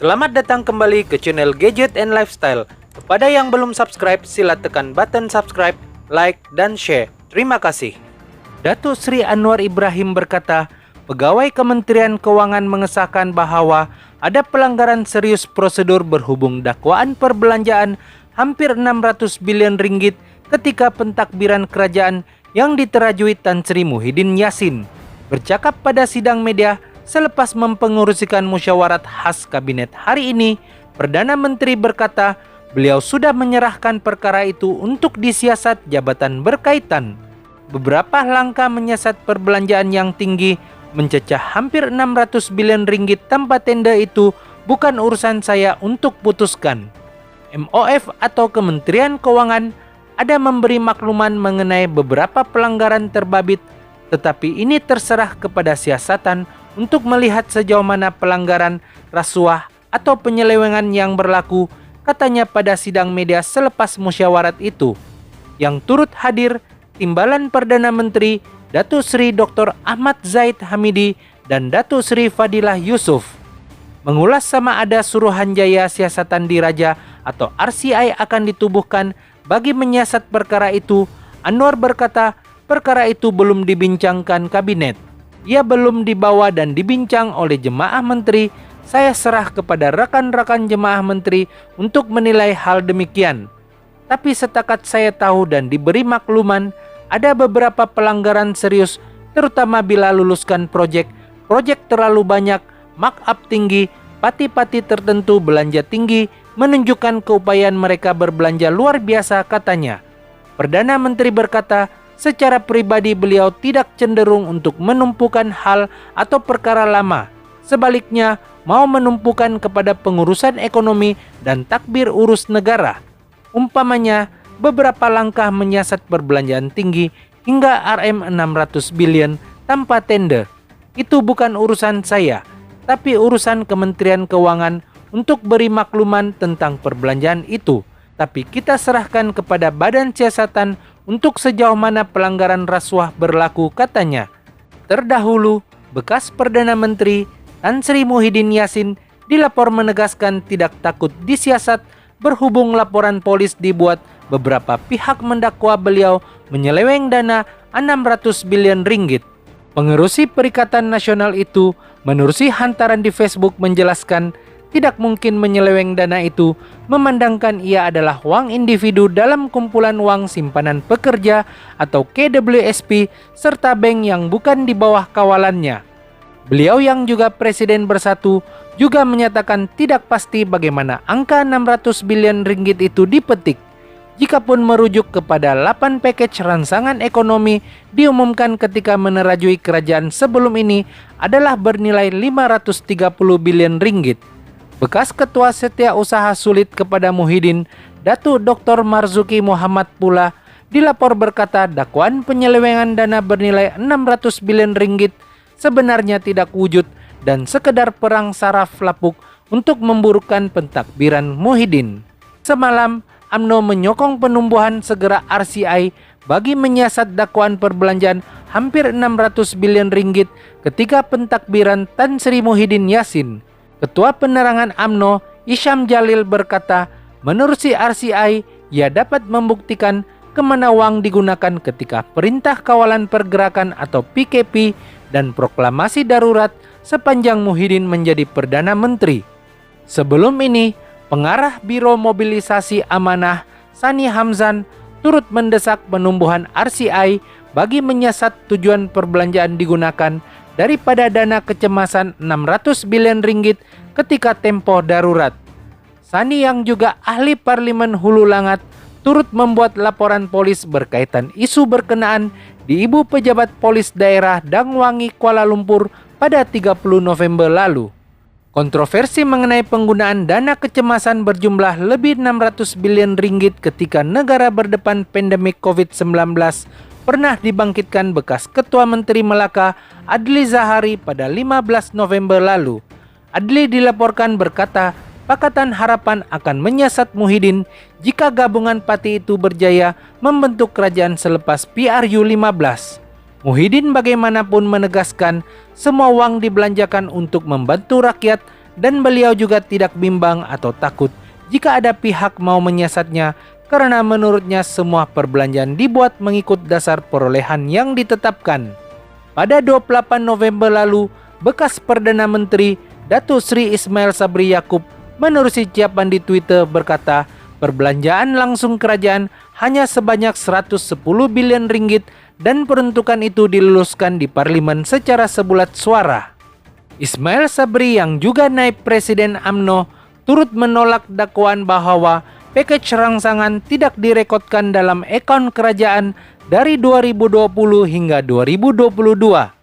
Selamat datang kembali ke channel Gadget and Lifestyle. Kepada yang belum subscribe, sila tekan button subscribe, like, dan share. Terima kasih. Datuk Sri Anwar Ibrahim berkata, pegawai Kementerian Keuangan mengesahkan bahwa ada pelanggaran serius prosedur berhubung dakwaan perbelanjaan hampir 600 bilion ringgit ketika pentakbiran kerajaan yang diterajui Tan Sri Muhyiddin Yassin. Bercakap pada sidang media selepas mempengurusikan musyawarat khas kabinet hari ini, Perdana Menteri berkata beliau sudah menyerahkan perkara itu untuk disiasat jabatan berkaitan. Beberapa langkah menyiasat perbelanjaan yang tinggi mencecah hampir 600 bilion ringgit tanpa tenda itu bukan urusan saya untuk putuskan. MOF atau Kementerian Keuangan ada memberi makluman mengenai beberapa pelanggaran terbabit, tetapi ini terserah kepada siasatan untuk melihat sejauh mana pelanggaran, rasuah, atau penyelewengan yang berlaku, katanya pada sidang media selepas musyawarat itu. Yang turut hadir, Timbalan Perdana Menteri Datuk Seri Dr. Ahmad Zahid Hamidi dan Datuk Seri Fadilah Yusof. Mengulas sama ada Suruhanjaya Siasatan Diraja atau RCI akan ditubuhkan bagi menyiasat perkara itu, Anwar berkata perkara itu belum dibincangkan kabinet. Ia belum dibawa dan dibincang oleh jemaah menteri. Saya serah kepada rekan-rekan jemaah menteri untuk menilai hal demikian. Tapi setakat saya tahu dan diberi makluman, ada beberapa pelanggaran serius, terutama bila luluskan proyek terlalu banyak, markup tinggi, pati-pati tertentu belanja tinggi, menunjukkan keupayaan mereka berbelanja luar biasa, katanya. Perdana Menteri berkata, secara pribadi beliau tidak cenderung untuk menumpukan hal atau perkara lama. Sebaliknya, mau menumpukan kepada pengurusan ekonomi dan takbir urus negara. Umpamanya, beberapa langkah menyiasat perbelanjaan tinggi hingga Rm 600 bilion tanpa tender. Itu bukan urusan saya, tapi urusan Kementerian Keuangan untuk beri makluman tentang perbelanjaan itu. Tapi kita serahkan kepada Badan Siasatan untuk sejauh mana pelanggaran rasuah berlaku, katanya. Terdahulu, bekas Perdana Menteri Tan Sri Muhyiddin Yassin dilapor menegaskan tidak takut disiasat berhubung laporan polis dibuat beberapa pihak mendakwa beliau menyeleweng dana 600 bilion ringgit. Pengerusi Perikatan Nasional itu menerusi hantaran di Facebook menjelaskan tidak mungkin menyeleweng dana itu, memandangkan ia adalah wang individu dalam kumpulan wang simpanan pekerja atau KWSP serta bank yang bukan di bawah kawalannya. Beliau yang juga Presiden Bersatu juga menyatakan tidak pasti bagaimana angka 600 bilion ringgit itu dipetik. Jikapun merujuk kepada 8 package ransangan ekonomi diumumkan ketika menerajui kerajaan sebelum ini adalah bernilai 530 bilion ringgit. Bekas Ketua Setiausaha Sulit kepada Muhyiddin, Datuk Dr. Marzuki Muhammad pula dilapor berkata dakwaan penyelewengan dana bernilai 600 bilion ringgit sebenarnya tidak wujud dan sekedar perang saraf lapuk untuk memburukkan pentakbiran Muhyiddin. Semalam, UMNO menyokong penumbuhan segera RCI bagi menyiasat dakwaan perbelanjaan hampir 600 bilion ringgit ketika pentakbiran Tan Sri Muhyiddin Yassin. Ketua Penerangan UMNO, Isyam Jalil berkata, menurut RCI, ia dapat membuktikan kemana wang digunakan ketika Perintah Kawalan Pergerakan atau PKP dan proklamasi darurat sepanjang Muhyiddin menjadi Perdana Menteri. Sebelum ini, pengarah Biro Mobilisasi Amanah, Sani Hamzan, turut mendesak penumbuhan RCI bagi menyiasat tujuan perbelanjaan digunakan daripada dana kecemasan 600 bilion ringgit ketika tempo darurat. Sani yang juga ahli Parlimen Hulu Langat turut membuat laporan polis berkaitan isu berkenaan di Ibu Pejabat Polis Daerah Dangwangi, Kuala Lumpur pada 30 November lalu. Kontroversi mengenai penggunaan dana kecemasan berjumlah lebih 600 bilion ringgit ketika negara berdepan pandemik COVID-19 pernah dibangkitkan bekas Ketua Menteri Melaka Adli Zahari pada 15 November lalu. Adli dilaporkan berkata, Pakatan Harapan akan menyiasat Muhyiddin jika gabungan parti itu berjaya membentuk kerajaan selepas PRU 15. Muhyiddin bagaimanapun menegaskan semua uang dibelanjakan untuk membantu rakyat dan beliau juga tidak bimbang atau takut jika ada pihak mau menyiasatnya karena menurutnya semua perbelanjaan dibuat mengikut dasar perolehan yang ditetapkan. Pada 28 November lalu, bekas Perdana Menteri Datuk Seri Ismail Sabri Yaakob menerusi ucapan di Twitter berkata, perbelanjaan langsung kerajaan hanya sebanyak 110 bilion ringgit dan peruntukan itu diluluskan di parlimen secara sebulat suara. Ismail Sabri yang juga naib Presiden UMNO turut menolak dakwaan bahwa package rangsangan tidak direkodkan dalam akaun kerajaan dari 2020 hingga 2022.